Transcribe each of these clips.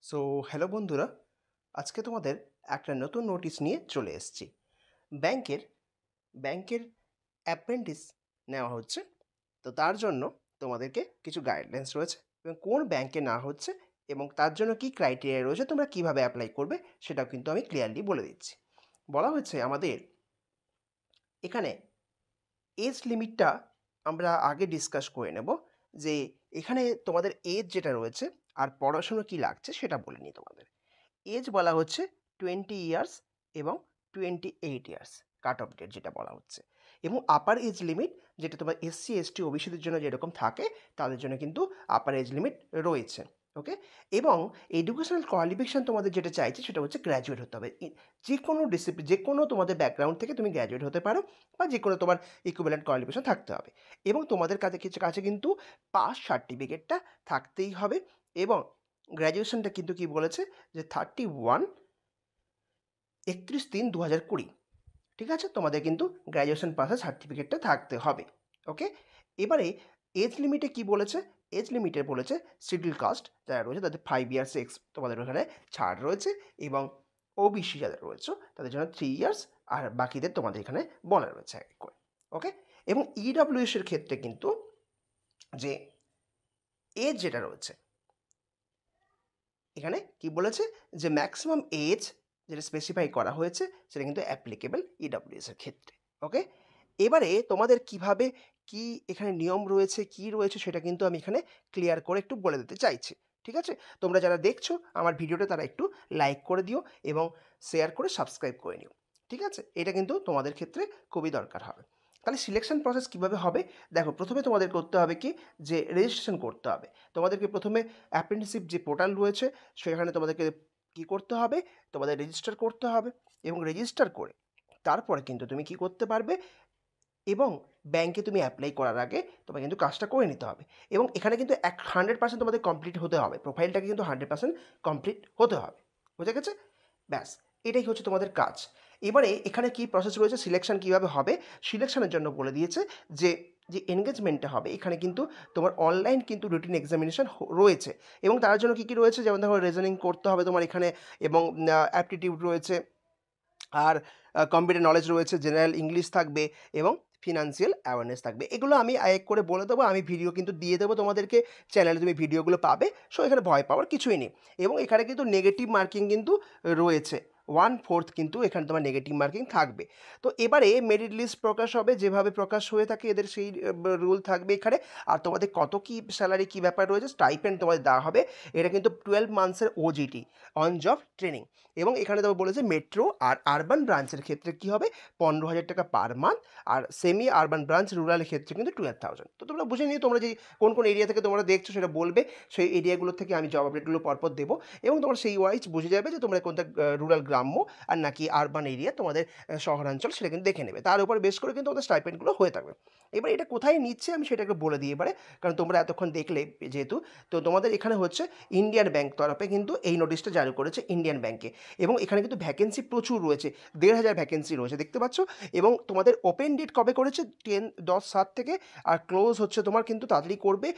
So hello বন্ধুরা, আজকে তোমাদের একটা নতুন নোটিশ নিয়ে চলে এসেছি। ব্যাংকের ব্যাংকের অ্যাপ্রেন্টিস নেওয়া হচ্ছে। তো তার জন্য তোমাদেরকে কিছু গাইডলাইন্স রয়েছে এবং কোন ব্যাংকে না হচ্ছে এবং তার জন্য কী ক্রাইটেরিয়া রয়েছে, তোমরা কীভাবে অ্যাপ্লাই করবে সেটাও কিন্তু আমি ক্লিয়ারলি বলে দিচ্ছি। বলা হচ্ছে আমাদের এখানে এজ লিমিটটা আমরা আগে ডিসকাস করে নেব, যে এখানে তোমাদের এজ যেটা রয়েছে আর পড়াশুনো কী লাগছে সেটা বলে নিই তোমাদের। এজ বলা হচ্ছে 20 ইয়ার্স এবং 28 ইয়ার্স কাট অফ ডেট যেটা বলা হচ্ছে, এবং আপার এজ লিমিট যেটা তোমার এসসি এসটি ওবিসিদের জন্য যেরকম থাকে তাদের জন্য কিন্তু আপার এজ লিমিট রয়েছে। ওকে, এবং এডুকেশনাল কোয়ালিফিকেশান তোমাদের যেটা চাইছে সেটা হচ্ছে গ্র্যাজুয়েট হতে হবে। যে কোনো ডিসিপ্লিন, যে কোনো তোমাদের ব্যাকগ্রাউন্ড থেকে তুমি গ্র্যাজুয়েট হতে পারো বা যে কোনো তোমার ইকুইভ্যালেন্ট কোয়ালিফিকেশান থাকতে হবে, এবং তোমাদের কাছে কিন্তু পাস সার্টিফিকেটটা থাকতেই হবে। এবং গ্র্যাজুয়েশনটা কিন্তু কি বলেছে যে 31/3/2020, ঠিক আছে, তোমাদের কিন্তু গ্র্যাজুয়েশন পাসের সার্টিফিকেটটা থাকতে হবে। ওকে, এবারে এজ লিমিটে কি বলেছে? এজ লিমিটে বলেছে শিডিউল কাস্ট যারা রয়েছে তাদের 5 ইয়ার্স তোমাদের ওখানে ছাড় রয়েছে, এবং ওবিসি যাদের রয়েছে তাদের জন্য 3 ইয়ার্স, আর বাকিদের তোমাদের এখানে বলা রয়েছে এক করে। ওকে, এবং ইডাব্লিউএস এর ক্ষেত্রে কিন্তু যে এজ যেটা রয়েছে এখানে কি বলেছে যে ম্যাক্সিমাম এজ যেটা স্পেসিফাই করা হয়েছে সেটা কিন্তু অ্যাপ্লিকেবল ইডাব্লিউএস এর ক্ষেত্রে। ওকে, এবারে তোমাদের কিভাবে কি এখানে নিয়ম রয়েছে, কি রয়েছে সেটা কিন্তু আমি এখানে ক্লিয়ার করে একটু বলে দিতে চাইছি। ঠিক আছে, তোমরা যারা দেখছো আমার ভিডিওটা তারা একটু লাইক করে দিও এবং শেয়ার করে সাবস্ক্রাইব করে নিও। ঠিক আছে, এটা কিন্তু তোমাদের ক্ষেত্রে খুবই দরকার হবে। তাহলে সিলেকশন প্রসেস কীভাবে হবে? দেখো, প্রথমে তোমাদের করতে হবে কি, যে রেজিস্ট্রেশন করতে হবে। তোমাদেরকে প্রথমে অ্যাপ্রেন্টিসশিপ যে পোর্টাল রয়েছে সেখানে তোমাদেরকে কী করতে হবে, তোমাদের রেজিস্টার করতে হবে, এবং রেজিস্টার করে তারপরে কিন্তু তুমি কি করতে পারবে, এবং ব্যাংকে তুমি অ্যাপ্লাই করার আগে তোমাকে কিন্তু কাজটা করে নিতে হবে। এবং এখানে কিন্তু 100% তোমাদের কমপ্লিট হতে হবে, প্রোফাইলটাকে কিন্তু 100% কমপ্লিট হতে হবে। বুঝে গেছে? ব্যাস, এটাই হচ্ছে তোমাদের কাজ। এবারে এখানে কি প্রসেস রয়েছে, সিলেকশন কীভাবে হবে, সিলেকশনের জন্য বলে দিয়েছে যে যে এনগেজমেন্টটা হবে এখানে কিন্তু তোমার অনলাইন কিন্তু রুটিন এক্সামিনেশন রয়েছে, এবং তার জন্য কী কী রয়েছে, যেমন দেখো রিজনিং করতে হবে তোমার এখানে, এবং অ্যাপটিটিউড রয়েছে, আর কম্পিউটার নলেজ রয়েছে, জেনারেল ইংলিশ থাকবে, এবং ফিনান্সিয়াল অ্যাওয়ারনেস থাকবে। এগুলো আমি এক করে বলে দেবো, আমি ভিডিও কিন্তু দিয়ে দেবো তোমাদেরকে, চ্যানেলে তুমি ভিডিওগুলো পাবে। সো এখানে ভয় পাওয়ার কিছুই নেই। এবং এখানে কিন্তু নেগেটিভ মার্কিং কিন্তু রয়েছে, 1/4 কিন্তু এখানে তোমার নেগেটিভ মার্কিং থাকবে। তো এবারে মেরিট লিস্ট প্রকাশ হবে, যেভাবে প্রকাশ হয়ে থাকে এদের সেই রুল থাকবে এখানে। আর তোমাদের কত কী স্যালারি কী ব্যাপার রয়েছে, স্টাইপেন্ড তোমাদের দেওয়া হবে। এটা কিন্তু 12 মান্থসের ওজিটি, অন জব ট্রেনিং। এবং এখানে তোমার বলেছে মেট্রো আর আরবান ব্রাঞ্চের ক্ষেত্রে কী হবে, 15,000 টাকা পার মান্থ, আর সেমি আরবান ব্রাঞ্চ রুরালের ক্ষেত্রে কিন্তু 12,000। তো তোমরা বুঝে নিও, তোমরা যে কোন কোন এরিয়া থেকে তোমরা দেখছো সেটা বলবে, সেই এরিয়াগুলো থেকে আমি জব আপডেটগুলো পরপর দেবো, এবং তোমরা সেই ওয়াইজ বুঝে যাবে যে তোমরা কোনটা রুরাল গ্রাম্য আর নাকি আরবান এরিয়া তোমাদের শহরাঞ্চল, সেটা কিন্তু দেখে নেবে। তার উপর বেশ করে কিন্তু আমাদের স্টাইপেন্ডগুলো হয়ে থাকবে। এবার এটা কোথায় নিচ্ছে আমি সেটাকে বলে দিই এবারে, কারণ তোমরা এতক্ষণ দেখলে যেহেতু, তো তোমাদের এখানে হচ্ছে ইন্ডিয়ান ব্যাংক তরফে কিন্তু এই নোটিশটা জারি করেছে, ইন্ডিয়ান ব্যাংকে। এবং এখানে কিন্তু ভ্যাকেন্সি প্রচুর রয়েছে, 1,500 ভ্যাকেন্সি রয়েছে, দেখতে পাচ্ছ। এবং তোমাদের ওপেন ডেট কবে করেছে, 10/7 থেকে, আর ক্লোজ হচ্ছে তোমার কিন্তু তাড়াতাড়ি করবে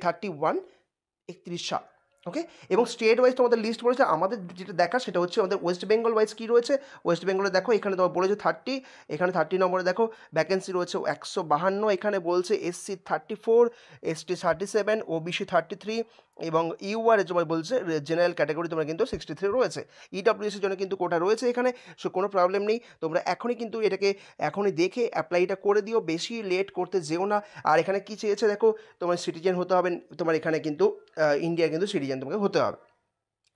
31/31/7। ওকে, এবং স্টেট ওয়াইজ তোমাদের লিস্ট বলেছে। আমাদের যেটা দেখা সেটা হচ্ছে আমাদের ওয়েস্ট বেঙ্গল ওয়াইজ কী রয়েছে, ওয়েস্ট বেঙ্গলে দেখো এখানে তোমার বলেছে 30, এখানে 30 নম্বরে দেখো ভ্যাকেন্সি রয়েছে 152, এখানে বলছে এসসি 34, এসটি 37, ওবিসি 33, এবং ইউআর তোমার বলছে জেনারেল ক্যাটাগরি তোমার কিন্তু 63 রয়েছে। ইডাব্লিউএসের জন্য কিন্তু কোটা রয়েছে এখানে, সো কোনো প্রবলেম নেই। তোমরা এখনই কিন্তু এটাকে এখনই দেখে অ্যাপ্লাইটা করে দিও, বেশি লেট করতে যেও না। আর এখানে কী চেয়েছে দেখো, তোমার সিটিজেন হতে হবে, তোমার এখানে কিন্তু ইন্ডিয়া কিন্তু সিটিজেন তোমাকে হতে হবে।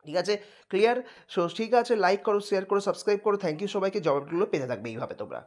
ঠিক আছে, ক্লিয়ার? সো ঠিক আছে, লাইক করো, শেয়ার করো, সাবস্ক্রাইব করো। থ্যাংক ইউ সবাইকে, জবগুলো পেতে থাকবে এইভাবে তোমরা।